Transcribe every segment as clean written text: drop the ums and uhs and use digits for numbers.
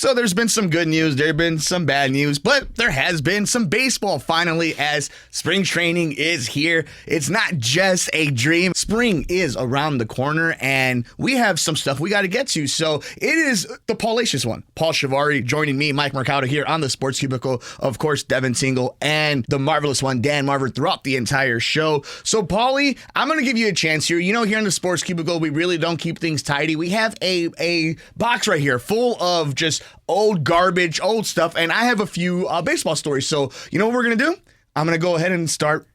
So there's been some good news, there's been some bad news, but there has been some baseball finally as spring training is here. It's not just a dream. Spring is around the corner and we have some stuff we got to get to. So it is the Paulacious one. Paul Chivari joining me, Mike Mercado here on the Sports Cubicle. Of course, Devin Tingle and the marvelous one, Dan Marver throughout the entire show. So Paulie, I'm going to give you a chance here. You know, here in the Sports Cubicle, we really don't keep things tidy. We have a box right here full of just old garbage, old stuff, and I have a few baseball stories. So you know what we're going to do? I'm going to go ahead and start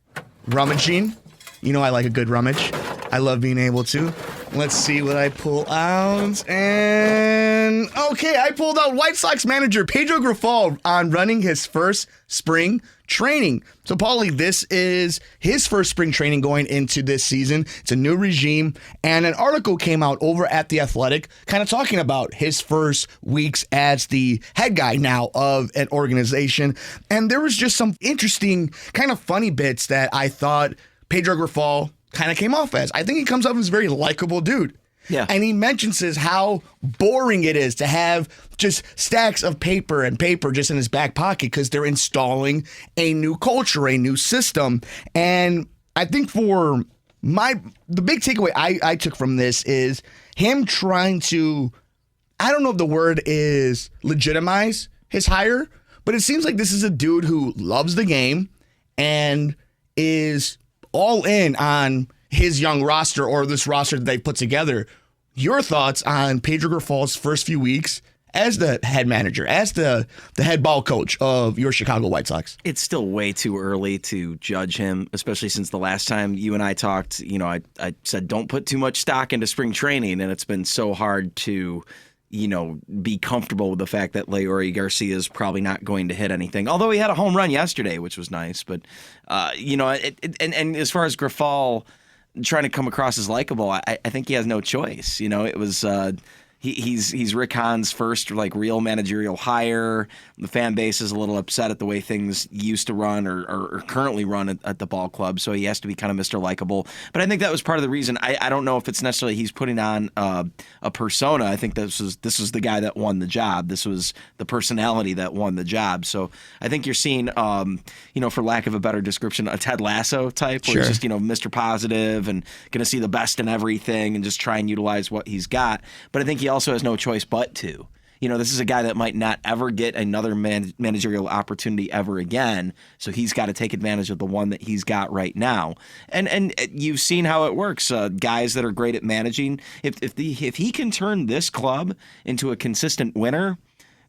rummaging. You know I like a good rummage. I love being able to. Let's see what I pull out. And okay, I pulled out White Sox manager Pedro Grifol on running his first spring training. So, Paulie, this is his first spring training going into this season. It's a new regime. And an article came out over at The Athletic kind of talking about his first weeks as the head guy now of an organization. And there was just some interesting kind of funny bits that I thought Pedro Grifol kind of came off as. I think he comes off as a very likable dude. Yeah. And he mentions how boring it is to have just stacks of paper and paper just in his back pocket because they're installing a new culture, a new system. And I think for the big takeaway I took from this is him trying to, I don't know if the word is legitimize his hire, but it seems like this is a dude who loves the game and is all in on his young roster or this roster that they put together. Your thoughts on Pedro Grifol's first few weeks as the head manager, as the head ball coach of your Chicago White Sox? It's still way too early to judge him, especially since the last time you and I talked, you know, I said don't put too much stock into spring training, and it's been so hard to, you know, be comfortable with the fact that Leury Garcia is probably not going to hit anything. Although he had a home run yesterday, which was nice. But, you know, and as far as Grifol trying to come across as likable, I think he has no choice. You know, it was he's Rick Hahn's first like real managerial hire. The fan base is a little upset at the way things used to run or currently run at the ball club, so he has to be kind of Mr. Likable. But I think that was part of the reason. I don't know if it's necessarily he's putting on a persona. I think this was the guy that won the job. This was the personality that won the job. So I think you're seeing, you know, for lack of a better description, a Ted Lasso type, where he's just, you know, Mr. Positive and going to see the best in everything and just try and utilize what he's got. But I think he also has no choice but to. You know, this is a guy that might not ever get another managerial opportunity ever again, so he's got to take advantage of the one that he's got right now. And you've seen how it works. Guys that are great at managing, if he can turn this club into a consistent winner,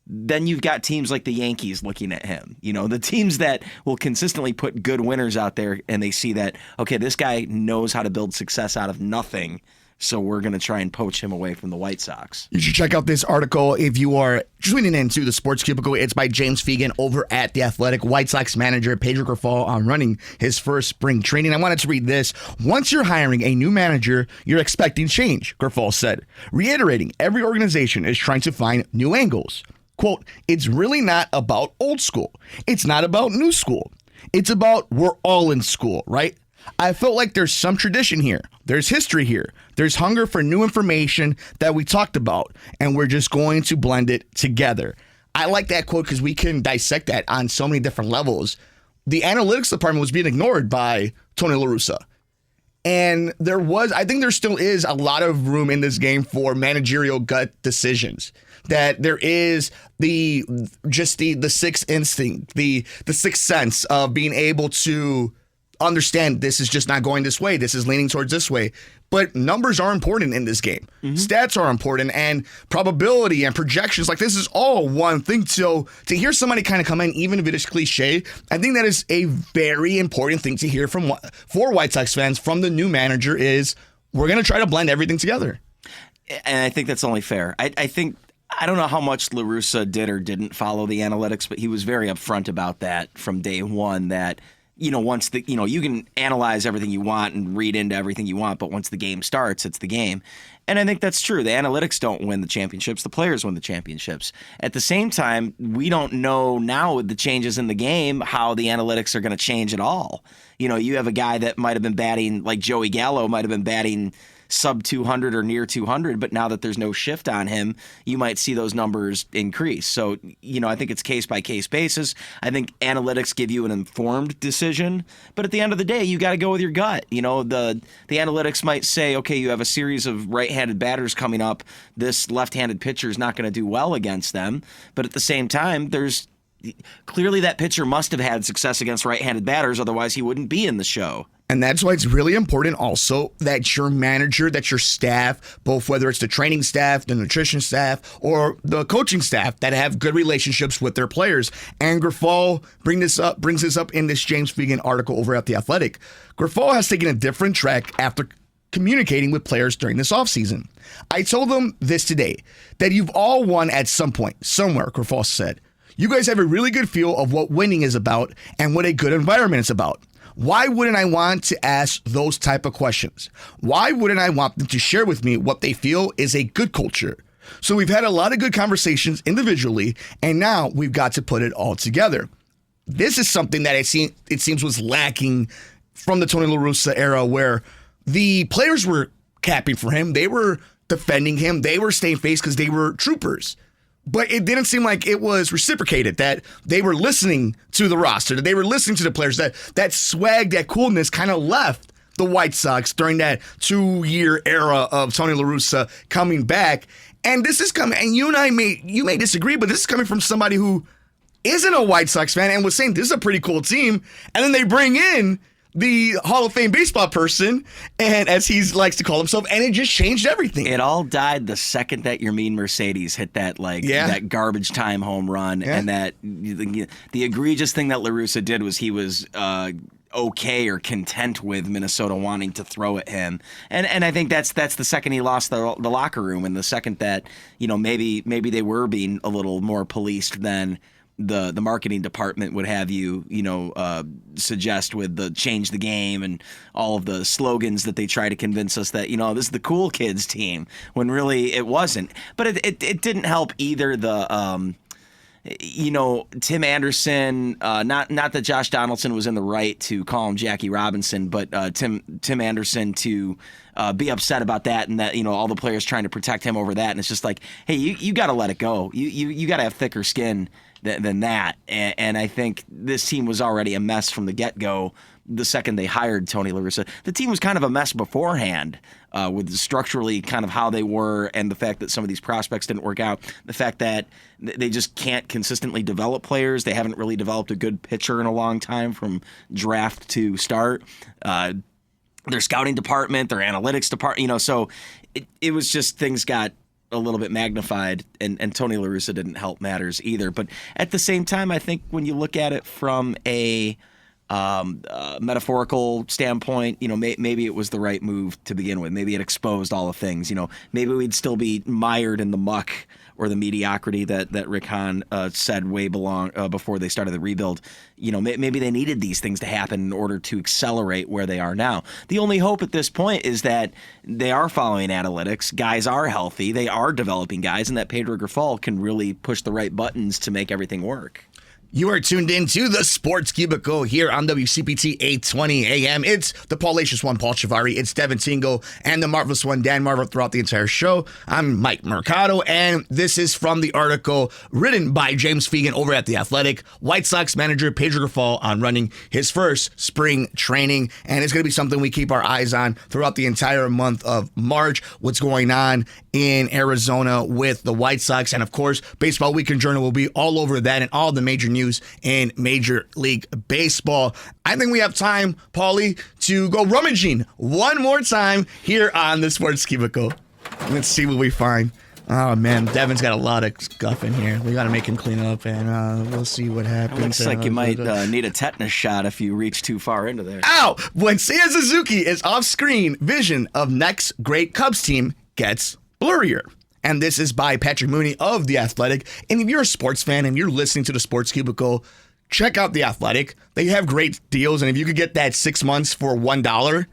then you've got teams like the Yankees looking at him. You know, the teams that will consistently put good winners out there, and they see that, okay, this guy knows how to build success out of nothing, so we're going to try and poach him away from the White Sox. You should check out this article if you are tuning into the Sports Cubicle. It's by James Fegan over at The Athletic. White Sox manager Pedro Grifol on running his first spring training. I wanted to read this. Once you're hiring a new manager, you're expecting change, Grifol said, reiterating every organization is trying to find new angles. Quote, it's really not about old school. It's not about new school. It's about we're all in school, right? I felt like there's some tradition here. There's history here. There's hunger for new information that we talked about, and we're just going to blend it together. I like that quote because we can dissect that on so many different levels. The analytics department was being ignored by Tony La Russa. And I think there still is a lot of room in this game for managerial gut decisions. That there is the sixth instinct, the sixth sense of being able to understand this is just not going this way. This is leaning towards this way. But numbers are important in this game. Mm-hmm. Stats are important, and probability and projections, like this is all one thing. So to hear somebody kind of come in, even if it is cliche, I think that is a very important thing to hear for White Sox fans from the new manager is we're going to try to blend everything together. And I think that's only fair. I don't know how much La Russa did or didn't follow the analytics, but he was very upfront about that from day one that, you know, once you can analyze everything you want and read into everything you want, but once the game starts, it's the game. And I think that's true. The analytics don't win the championships. The players win the championships. At the same time, we don't know now with the changes in the game how the analytics are going to change at all. You know, you have a guy that might have been batting, like Joey Gallo might have been batting sub 200 or near 200, but now that there's no shift on him, you might see those numbers increase. So, I think it's case-by-case basis. I think analytics give you an informed decision, but at the end of the day, you got to go with your gut. The analytics might say, okay, you have a series of right-handed batters coming up. This left-handed pitcher is not going to do well against them, but at the same time, there's clearly that pitcher must have had success against right-handed batters, otherwise he wouldn't be in the show. And that's why it's really important also that your manager, that your staff, both whether it's the training staff, the nutrition staff, or the coaching staff, that have good relationships with their players. And Grifol brings this up in this James Fegan article over at The Athletic. Grifol has taken a different track after communicating with players during this offseason. I told them this today, that you've all won at some point, somewhere, Grifol said. You guys have a really good feel of what winning is about and what a good environment is about. Why wouldn't I want to ask those type of questions? Why wouldn't I want them to share with me what they feel is a good culture? So we've had a lot of good conversations individually, and now we've got to put it all together. This is something that it seems was lacking from the Tony La Russa era, where the players were capping for him. They were defending him. They were staying face because they were troopers. But it didn't seem like it was reciprocated, that they were listening to the roster, that they were listening to the players, that swag, that coolness kind of left the White Sox during that 2-year era of Tony La Russa coming back. And this is coming, and you may disagree, but this is coming from somebody who isn't a White Sox fan and was saying this is a pretty cool team. And then they bring in the Hall of Fame baseball person, and as he likes to call himself, and it just changed everything. It all died the second that Yermin Mercedes hit that that garbage time home run, and that the egregious thing that La Russa did was he was okay or content with Minnesota wanting to throw at him, and I think that's the second he lost the locker room, and the second that maybe they were being a little more policed than the marketing department would have you suggest with the change the game and all of the slogans that they try to convince us that this is the cool kids team, when really it wasn't. But it didn't help either. The Tim Anderson, not that Josh Donaldson was in the right to call him Jackie Robinson, but Tim Anderson to be upset about that, and that all the players trying to protect him over that, and it's just like, hey, you got to let it go. You got to have thicker skin than that. And I think this team was already a mess from the get-go the second they hired Tony La Russa. The team was kind of a mess beforehand, with structurally kind of how they were, and the fact that some of these prospects didn't work out, the fact that they just can't consistently develop players. They haven't really developed a good pitcher in a long time from draft to start. Their scouting department, their analytics department, so it was just things got a little bit magnified, and Tony La Russa didn't help matters either. But at the same time, I think when you look at it from a metaphorical standpoint, maybe it was the right move to begin with. Maybe it exposed all the things. Maybe we'd still be mired in the muck or the mediocrity that Rick Hahn said way before they started the rebuild. Maybe they needed these things to happen in order to accelerate where they are now. The only hope at this point is that they are following analytics. Guys are healthy. They are developing guys, and that Pedro Grifol can really push the right buttons to make everything work. You are tuned in to the Sports Cubicle here on WCPT 820 AM. It's the Paulacious one, Paul Chivari. It's Devin Tingle and the marvelous one, Dan Marver, throughout the entire show. I'm Mike Mercado, and this is from the article written by James Fegan over at The Athletic. White Sox manager Pedro Grifol on running his first spring training, and it's going to be something we keep our eyes on throughout the entire month of March. What's going on in Arizona with the White Sox, and of course, Baseball Weekend Journal will be all over that and all the major news in Major League Baseball. I think we have time, Paulie, to go rummaging one more time here on the Sports Cubicle. Let's see what we find. Oh, man, Devin's got a lot of stuff in here. We got to make him clean up, and we'll see what happens. It looks like you might need a tetanus shot if you reach too far into there. Ow! When Seiya Suzuki is off-screen, vision of next great Cubs team gets blurrier. And this is by Patrick Mooney of The Athletic. And if you're a sports fan and you're listening to the Sports Cubicle, check out The Athletic. They have great deals. And if you could get that 6 months for $1,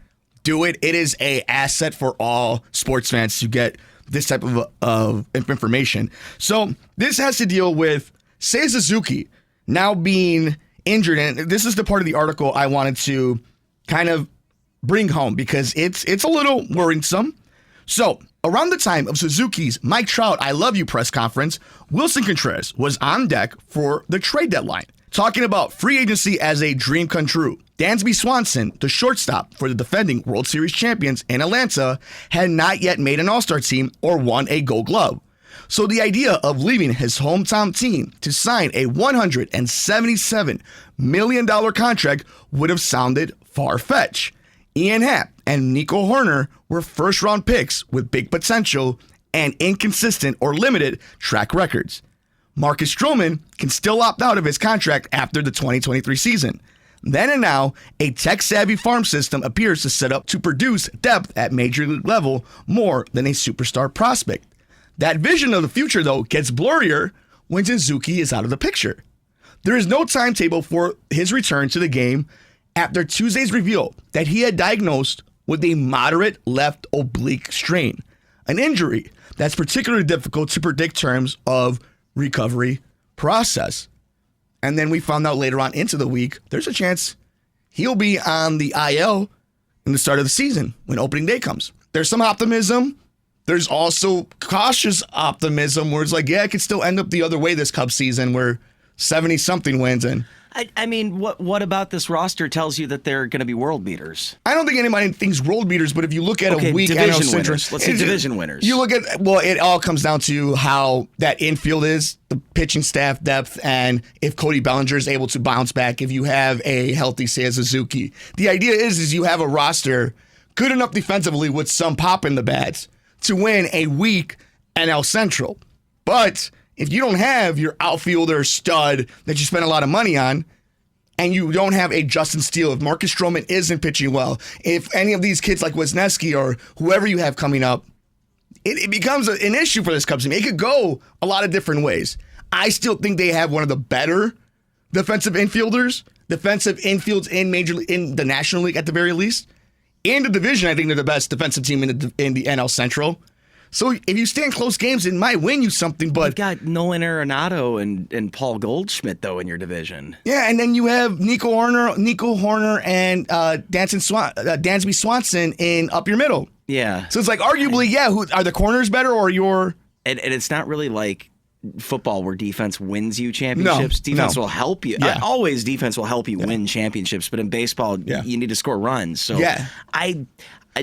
do it. It is an asset for all sports fans to get this type of information. So this has to deal with Seiya Suzuki now being injured. And this is the part of the article I wanted to kind of bring home because it's a little worrisome. So, around the time of Suzuki's Mike Trout I Love You press conference, Wilson Contreras was on deck for the trade deadline, talking about free agency as a dream come true. Dansby Swanson, the shortstop for the defending World Series champions in Atlanta, had not yet made an All-Star team or won a Gold Glove. So the idea of leaving his hometown team to sign a $177 million contract would have sounded far-fetched. Ian Happ and Nico Horner were first-round picks with big potential and inconsistent or limited track records. Marcus Stroman can still opt out of his contract after the 2023 season. Then and now, a tech-savvy farm system appears to set up to produce depth at major league level more than a superstar prospect. That vision of the future, though, gets blurrier when Suzuki is out of the picture. There is no timetable for his return to the game after Tuesday's reveal that he had diagnosed with a moderate left oblique strain, an injury that's particularly difficult to predict terms of recovery process. And then we found out later on into the week, there's a chance he'll be on the IL in the start of the season when opening day comes. There's some optimism. There's also cautious optimism where it's like, yeah, it could still end up the other way this Cubs season where 70-something wins. And I mean, what about this roster tells you that they're going to be world beaters? I don't think anybody thinks world beaters, but if you look at a weak division NL winners. Let's say division winners. You look at, well, it all comes down to how that infield is, the pitching staff depth, and if Cody Bellinger is able to bounce back, if you have a healthy Seiya Suzuki. The idea is you have a roster good enough defensively with some pop in the bats to win a weak NL Central. But if you don't have your outfielder stud that you spend a lot of money on, and you don't have a Justin Steele, if Marcus Stroman isn't pitching well, if any of these kids like Wisniewski or whoever you have coming up, it becomes an issue for this Cubs team. It could go a lot of different ways. I still think they have one of the better defensive infields in the National League at the very least. In the division, I think they're the best defensive team in the NL Central. So if you stay in close games, it might win you something. But you've got Nolan Arenado and Paul Goldschmidt though in your division. Yeah, and then you have Nico Horner, and Dansby Swanson in up your middle. Yeah. So it's like arguably, who are the corners better or your? And it's not really like football where defense wins you championships. Defense will help you. Yeah. Always defense will help you win championships. But in baseball, you need to score runs. So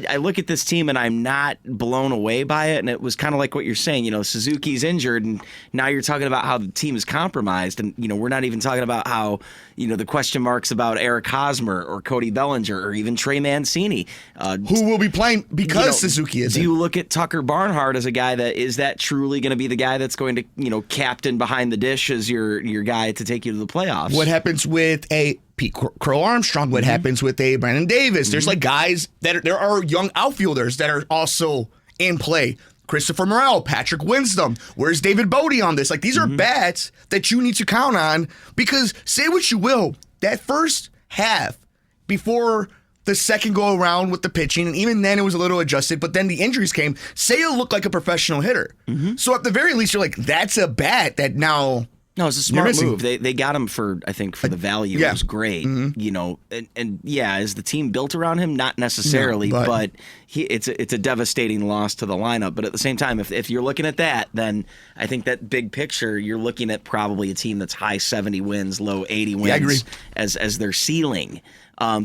I look at this team and I'm not blown away by it. And it was kind of like what you're saying, Suzuki's injured and now you're talking about how the team is compromised. And, we're not even talking about how, the question marks about Eric Hosmer or Cody Bellinger or even Trey Mancini. Who will be playing because Suzuki isn't. Do you look at Tucker Barnhart as a guy is that truly going to be the guy that's going to, captain behind the dish as your guy to take you to the playoffs? What happens with a Pete Crow Armstrong? What happens with a Brandon Davis? There's like guys there are young outfielders that are also in play. Christopher Morel, Patrick Wisdom. Where's David Bodie on this? Like these are bats that you need to count on because say what you will, that first half before the second go around with the pitching, and even then it was a little adjusted, but then the injuries came. Seiya looked like a professional hitter. So at the very least, you're like, that's a bat that now. No, it's a smart move. They got him for the value. It was great, and is the team built around him? Not necessarily, but it's a devastating loss to the lineup. But at the same time, if you're looking at that, then I think that big picture, you're looking at probably a team that's high 70 wins, low 80 wins I agree. as their ceiling.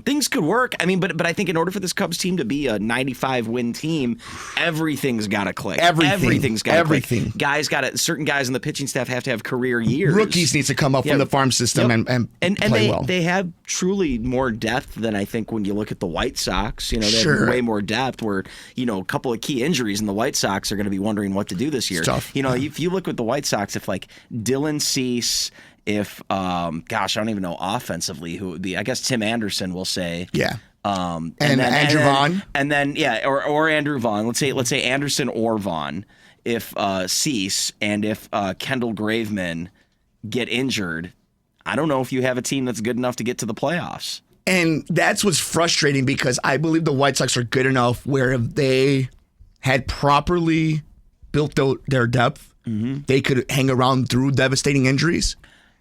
Things could work. I mean, but I think in order for this Cubs team to be a 95-win team, everything's got to click. Everything's got to click. Certain guys in the pitching staff have to have career years. Rookies need to come up from the farm system and play well. They have truly more depth than I think when you look at the White Sox. They have way more depth where, a couple of key injuries and the White Sox are going to be wondering what to do this year. It's tough. If you look with the White Sox, if like Dylan Cease, if I don't even know offensively who it would be. I guess Tim Anderson will say. Yeah. And Andrew Vaughn. And then or Andrew Vaughn. Let's say Anderson or Vaughn. If Cease and if Kendall Graveman get injured, I don't know if you have a team that's good enough to get to the playoffs. And that's what's frustrating because I believe the White Sox are good enough where if they had properly built their depth, they could hang around through devastating injuries.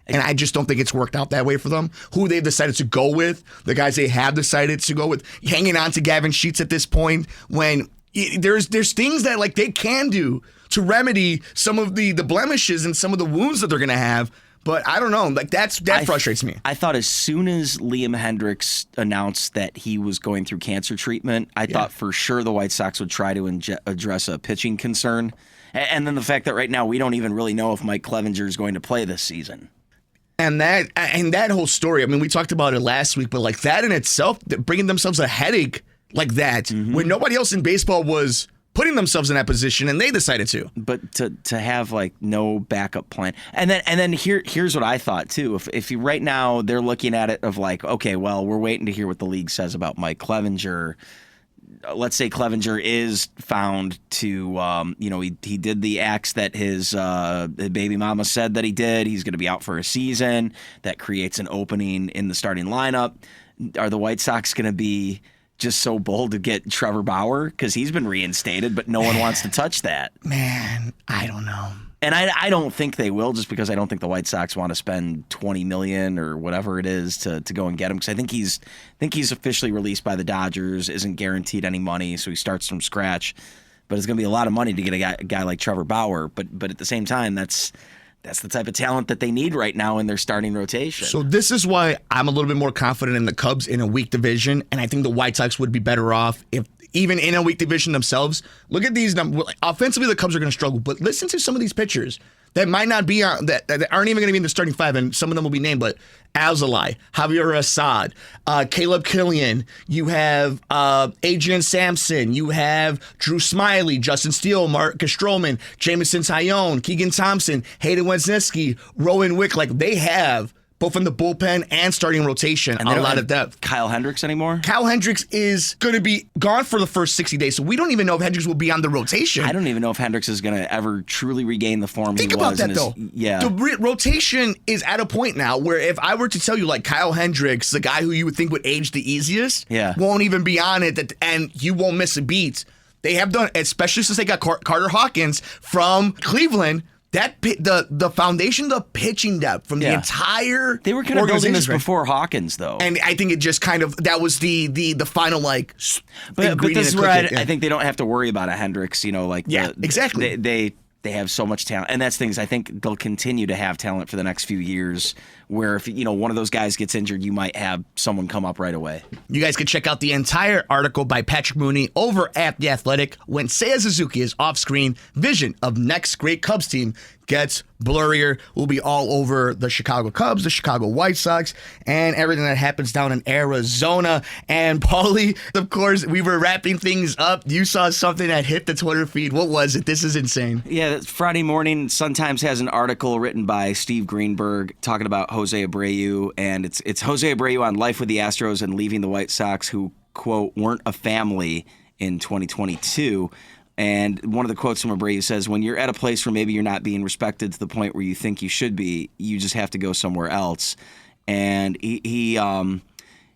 And I just don't think it's worked out that way for them. Who they've decided to go with, the guys they have decided to go with, hanging on to Gavin Sheets at this point when there's things that like they can do to remedy some of the blemishes and some of the wounds that they're going to have. But I don't know. Like that frustrates me. I thought as soon as Liam Hendriks announced that he was going through cancer treatment, I thought for sure the White Sox would try to address a pitching concern. And then the fact that right now we don't even really know if Mike Clevenger is going to play this season. And that whole story, I mean, we talked about it last week, but like that in itself, bringing themselves a headache like that, when nobody else in baseball was putting themselves in that position, and they decided to. But to have like no backup plan, and then here's what I thought too. If you, right now they're looking at it of like, okay, well, we're waiting to hear what the league says about Mike Clevenger. Let's say Clevenger is found to, he did the acts that his baby mama said that he did. He's going to be out for a season. That creates an opening in the starting lineup. Are the White Sox going to be just so bold to get Trevor Bauer? Because he's been reinstated, but no one wants to touch that. Man, I don't know. And I don't think they will, just because I don't think the White Sox want to spend $20 million or whatever it is to go and get him. Because I think he's officially released by the Dodgers, isn't guaranteed any money, so he starts from scratch. But it's going to be a lot of money to get a guy like Trevor Bauer. But at the same time, that's the type of talent that they need right now in their starting rotation. So this is why I'm a little bit more confident in the Cubs in a weak division, and I think the White Sox would be better off if even in a weak division themselves. Look at these numbers. Offensively, the Cubs are going to struggle, but listen to some of these pitchers that might not be on, that aren't even going to be in the starting five, and some of them will be named, but Alzolay, Javier Assad, Caleb Killian, you have Adrian Sampson, you have Drew Smiley, Justin Steele, Marcus Stroman, Jamison Tyone, Keegan Thompson, Hayden Wesneski, Rowan Wick. Like, they have both in the bullpen and starting rotation, and a lot of depth. Kyle Hendricks anymore? Kyle Hendricks is going to be gone for the first 60 days, so we don't even know if Hendricks will be on the rotation. I don't even know if Hendricks is going to ever truly regain the form Think he was. Think about that, though. Yeah. The rotation is at a point now where if I were to tell you, like, Kyle Hendricks, the guy who you would think would age the easiest, won't even be on it, and you won't miss a beat. They have done, especially since they got Carter Hawkins from Cleveland, that the foundation, the pitching depth from the entire they were kind of building this before Hawkins, though, and I think it just kind of that was the final like. But this is where I think they don't have to worry about a Hendricks. Exactly. They have so much talent, and that's things I think they'll continue to have talent for the next few years. Where if one of those guys gets injured, you might have someone come up right away. You guys can check out the entire article by Patrick Mooney over at The Athletic. When Seiya Suzuki is off screen, vision of next great Cubs team gets blurrier. We'll be all over the Chicago Cubs, the Chicago White Sox, and everything that happens down in Arizona. And Paulie, of course, we were wrapping things up. You saw something that hit the Twitter feed. What was it? This is insane. Yeah, Friday morning, Sun-Times has an article written by Steve Greenberg talking about Jose Abreu, and it's Jose Abreu on life with the Astros and leaving the White Sox, who, quote, weren't a family in 2022. And one of the quotes from Abreu says, when you're at a place where maybe you're not being respected to the point where you think you should be, you just have to go somewhere else. And he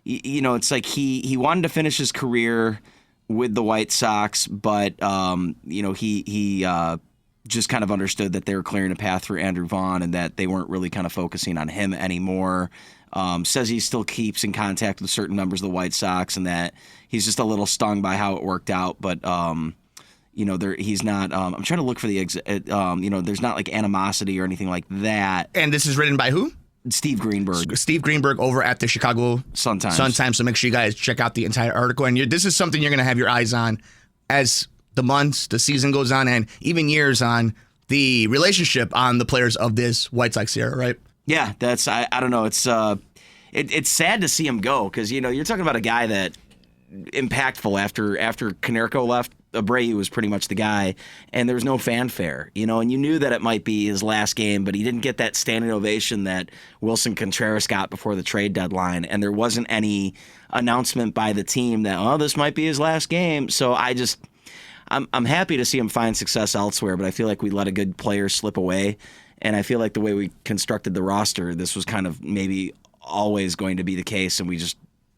it's like he wanted to finish his career with the White Sox, but, he just kind of understood that they were clearing a path for Andrew Vaughn and that they weren't really kind of focusing on him anymore. Says he still keeps in contact with certain members of the White Sox and that he's just a little stung by how it worked out, but he's not. I'm trying to look for the there's not like animosity or anything like that. And this is written by who? Steve Greenberg. Steve Greenberg over at the Chicago Sun-Times. So make sure you guys check out the entire article. And this is something you're going to have your eyes on as the months, the season goes on, and even years on the relationship on the players of this White Sox era, right? Yeah, that's I don't know. It's it's sad to see him go because you're talking about a guy that impactful after Konerko left. Abreu was pretty much the guy, and there was no fanfare, and you knew that it might be his last game, but he didn't get that standing ovation that Wilson Contreras got before the trade deadline, and there wasn't any announcement by the team that, this might be his last game. So I'm happy to see him find success elsewhere, but I feel like we let a good player slip away, and I feel like the way we constructed the roster, this was kind of maybe always going to be the case, and we just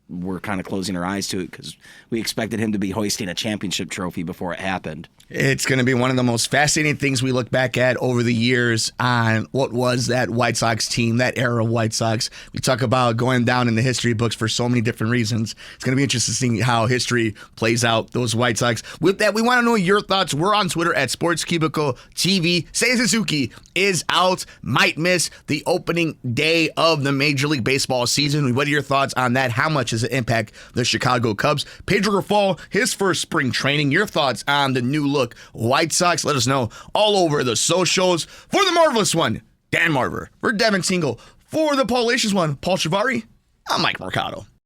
we're kind of closing our eyes to it because we expected him to be hoisting a championship trophy before it happened. It's going to be one of the most fascinating things we look back at over the years on what was that White Sox team, that era of White Sox. We talk about going down in the history books for so many different reasons. It's going to be interesting to see how history plays out, those White Sox. With that, we want to know your thoughts. We're on Twitter at Sports Cubicle TV. Seiya Suzuki is out, might miss the opening day of the Major League Baseball season. What are your thoughts on that? How much does it impact the Chicago Cubs? Pedro Grifol, his first spring training. Your thoughts on the new look White Sox? Let us know all over the socials. For the marvelous one, Dan Marver. For Devin Tingle. For the Paulacious one, Paul Chivari. I'm Mike Mercado.